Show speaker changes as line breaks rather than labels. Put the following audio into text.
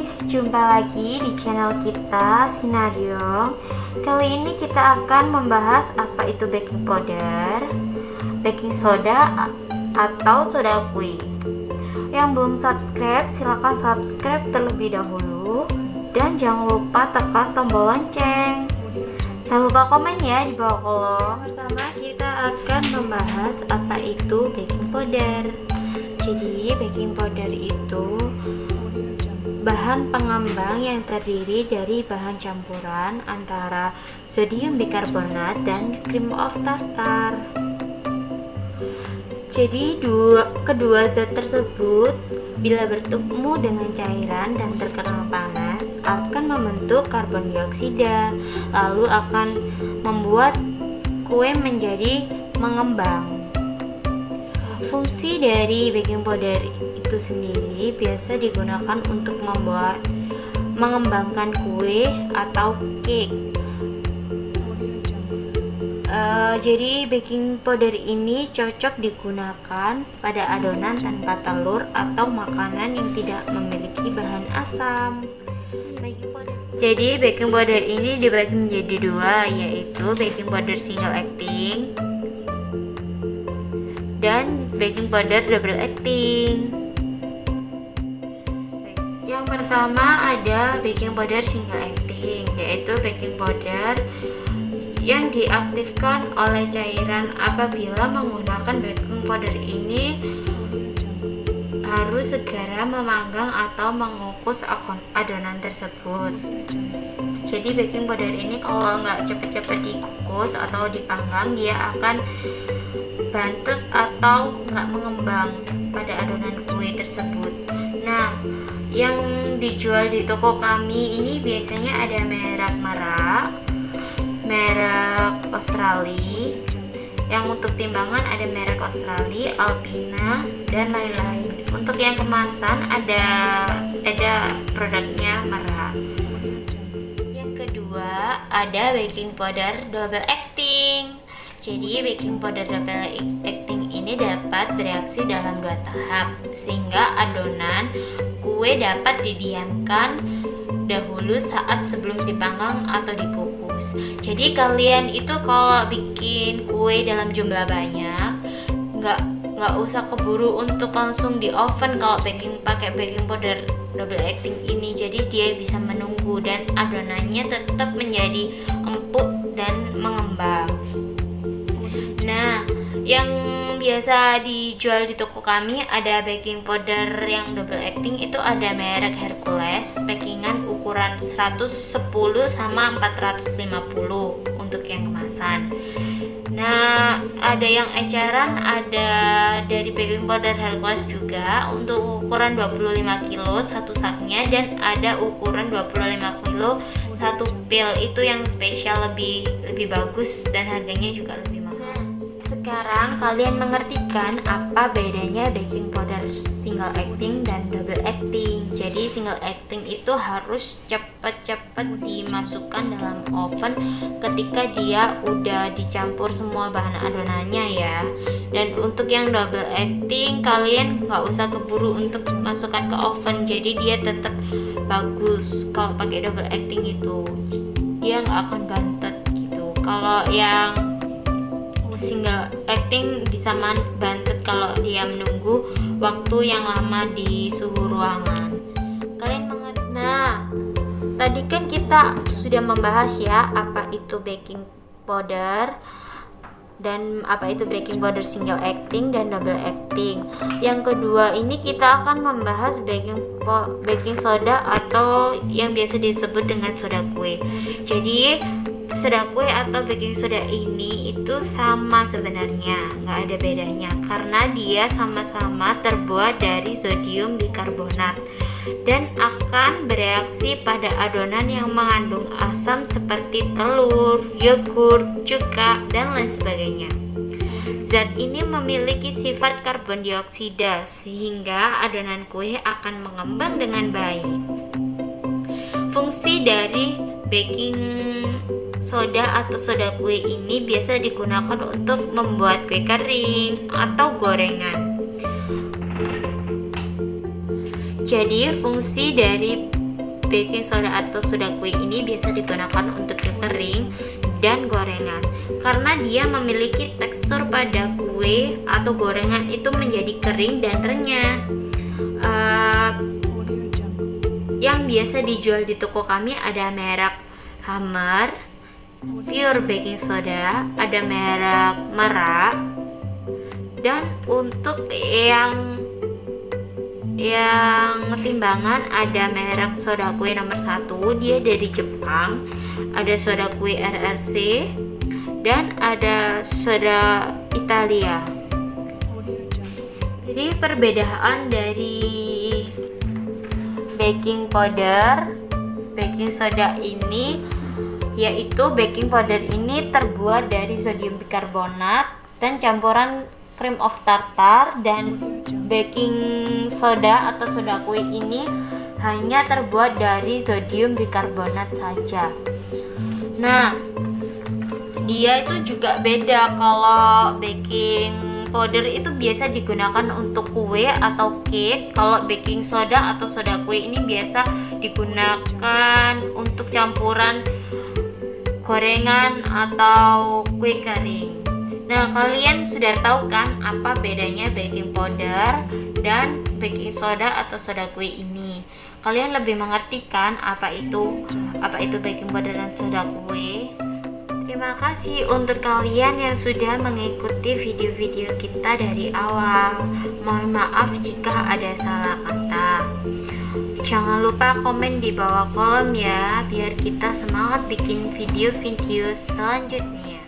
guys, jumpa lagi di channel kita Sinaryong. Kali ini kita akan membahas apa itu baking powder, baking soda atau soda kue. Yang belum subscribe, silahkan subscribe terlebih dahulu. Dan jangan lupa tekan tombol lonceng. Jangan lupa komen ya di bawah kolom. Pertama kita akan membahas apa itu baking powder. Jadi baking powder itu bahan pengembang yang terdiri dari bahan campuran antara sodium bikarbonat dan cream of tartar. Jadi kedua zat tersebut bila bertemu dengan cairan dan terkena panas akan membentuk karbon dioksida, lalu akan membuat kue menjadi mengembang. Fungsi dari baking powder itu sendiri biasa digunakan untuk mengembangkan kue atau cake. Jadi baking powder ini cocok digunakan pada adonan tanpa telur atau makanan yang tidak memiliki bahan asam. Jadi baking powder ini dibagi menjadi dua, yaitu baking powder single acting dan baking powder double acting. Yang pertama ada baking powder single acting, yaitu baking powder yang diaktifkan oleh cairan. Apabila menggunakan baking powder ini harus segera memanggang atau mengukus adonan tersebut. Jadi baking powder ini kalau nggak cepet-cepet dikukus atau dipanggang, dia akan bantet atau nggak mengembang pada adonan kue tersebut. Nah, yang dijual di toko kami ini biasanya ada merek Australia. Yang untuk timbangan ada merek Australia, Alpina, dan lain-lain. Untuk yang kemasan ada produknya Mara. Yang kedua ada baking powder double acting. Jadi baking powder double acting ini dapat bereaksi dalam dua tahap, sehingga adonan kue dapat didiamkan dahulu saat sebelum dipanggang atau dikukus. Jadi kalian itu kalau bikin kue dalam jumlah banyak, nggak usah keburu untuk langsung di oven kalau pakai baking powder double acting ini. Jadi dia bisa menunggu dan adonannya tetap menjadi empuk dan mengembang. Nah, yang biasa dijual di toko kami ada baking powder yang double acting, itu ada merek Hercules, packingan ukuran 110 sama 450 untuk yang kemasan. Nah, ada yang eceran, ada dari baking powder Hercules juga untuk ukuran 25 kilo satu saknya, dan ada ukuran 25 kilo satu pil. Itu yang spesial, lebih bagus dan harganya juga lebih mahal. Sekarang kalian mengertikan apa bedanya baking powder single acting dan double acting. Jadi single acting itu harus cepat-cepat dimasukkan dalam oven ketika dia udah dicampur semua bahan adonannya ya. Dan untuk yang double acting kalian nggak usah keburu untuk masukkan ke oven, jadi dia tetap bagus. Kalau pakai double acting itu dia nggak akan bantet gitu. Kalau yang single acting bisa bantet kalau dia menunggu waktu yang lama di suhu ruangan. Kalian mengerti? Nah, tadi kan kita sudah membahas ya apa itu baking powder dan apa itu baking powder single acting dan double acting. Yang kedua ini kita akan membahas baking soda atau yang biasa disebut dengan soda kue. Jadi soda kue atau baking soda ini itu sama sebenarnya, nggak ada bedanya karena dia sama-sama terbuat dari sodium bikarbonat dan akan bereaksi pada adonan yang mengandung asam seperti telur, yogurt, cuka, dan lain sebagainya. Zat ini memiliki sifat karbon dioksida sehingga adonan kue akan mengembang dengan baik. Fungsi dari baking soda atau soda kue ini biasa digunakan untuk membuat kue kering atau gorengan. Jadi fungsi dari baking soda atau soda kue ini biasa digunakan untuk kue kering dan gorengan karena dia memiliki tekstur pada kue atau gorengan itu menjadi kering dan renyah. Yang biasa dijual di toko kami ada merek Hammer, Pure Baking Soda, ada merek Merak, dan untuk yang timbangan ada merek soda kue nomor 1, dia dari Jepang, ada soda kue RRC, dan ada soda Italia. Jadi perbedaan dari baking powder, baking soda ini yaitu baking powder ini terbuat dari sodium bikarbonat dan campuran cream of tartar, dan baking soda atau soda kue ini hanya terbuat dari sodium bikarbonat saja. Nah, dia itu juga beda. Kalau baking powder itu biasa digunakan untuk kue atau cake. Kalau baking soda atau soda kue ini biasa digunakan untuk campuran gorengan atau kue kering. Nah, kalian sudah tahu kan apa bedanya baking powder dan baking soda atau soda kue ini? Kalian lebih mengerti kan apa itu baking powder dan soda kue? Terima kasih untuk kalian yang sudah mengikuti video-video kita dari awal. Mohon maaf jika ada salah kata. Jangan lupa komen di bawah kolom ya, biar kita semangat bikin video-video selanjutnya.